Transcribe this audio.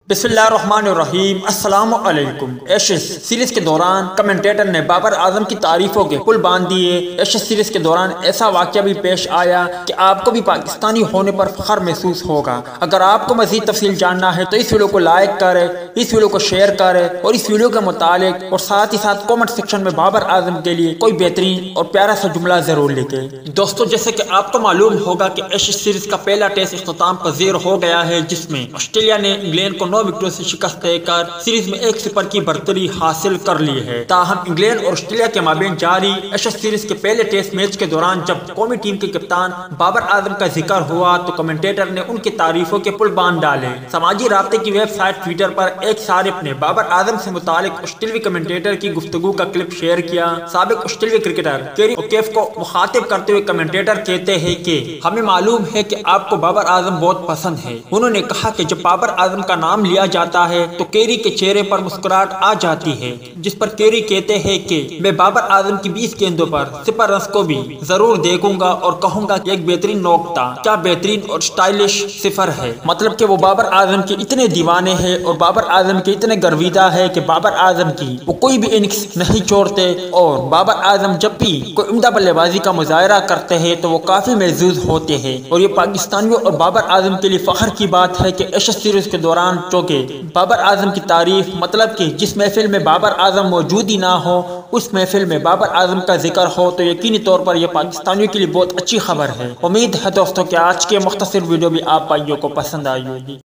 बिस्मिल्लाहिर्रहमानिर्रहीम अस्सलाम वालेकुम। एशेस सीरीज के दौरान कमेंटेटर ने बाबर आजम की तारीफों के पुल बांध दिए। एशेस सीरीज के दौरान ऐसा वाक़या भी पेश आया कि आपको भी पाकिस्तानी होने पर फख्र महसूस होगा। अगर आपको मज़ीद तफसील जानना है तो इस वीडियो को लाइक करें, इस वीडियो को शेयर करें और इस वीडियो के मुतालिक और साथ ही साथ कॉमेंट सेक्शन में बाबर आजम के लिए कोई बेहतरीन और प्यारा सा जुमला जरूर लिखे। दोस्तों, जैसे कि आपको मालूम होगा कि एशेस सीरीज का पहला टेस्ट इख्तिताम पजीर हो गया है, जिसमें ऑस्ट्रेलिया ने इंग्लैंड को 9 विकेटों से शिकस्त देकर सीरीज में 1-0 की बढ़तरी हासिल कर ली है। ताहम इंग्लैंड और ऑस्ट्रेलिया के माबेन जारी एशेस सीरीज के पहले टेस्ट मैच के दौरान जब कौमी टीम के कप्तान बाबर आजम का जिक्र हुआ तो कमेंटेटर ने उनकी तारीफों के पुल बांध डाले। समाजी राब्ते की वेबसाइट ट्विटर पर एक सारिफ ने बाबर आजम से मुतालिक ऑस्ट्रेलियाई कमेंटेटर की गुफ्तगू का क्लिप शेयर किया। साबिक ऑस्ट्रेलियाई क्रिकेटर केरी ओकेफ को मुखातिब करते हुए कमेंटेटर कहते हैं कि हमें मालूम है कि आपको बाबर आजम बहुत पसंद है। उन्होंने कहा कि जब बाबर आजम का नाम लिया जाता है तो केरी के चेहरे पर मुस्कुराहट आ जाती है, जिस पर केरी कहते हैं कि मैं बाबर आजम की 20 गेंदों पर 0 रन को भी जरूर देखूंगा और कहूंगा कि एक बेहतरीन नौकता, क्या बेहतरीन और स्टाइलिश 0 है। मतलब कि वो बाबर आजम के इतने दीवाने हैं और बाबर आजम के इतने गर्विदा है कि बाबर आजम की वो कोई भी इनिंग्स नहीं छोड़ते और बाबर आजम जब भी कोई उम्दा बल्लेबाजी का मुजाहरा करते हैं तो वो काफी महजूज होते हैं। और ये पाकिस्तानियों और बाबर आजम के लिए फख्र की बात है कि एशेस सीरीज के दौरान चौके बाबर आजम की तारीफ, मतलब कि जिस महफिल में बाबर आजम मौजूद ही ना हो उस महफिल में बाबर आजम का जिक्र हो तो यकीनी तौर पर यह पाकिस्तानियों के लिए बहुत अच्छी खबर है। उम्मीद है दोस्तों कि आज के मुख्तसर वीडियो भी आप भाइयों को पसंद आई होगी।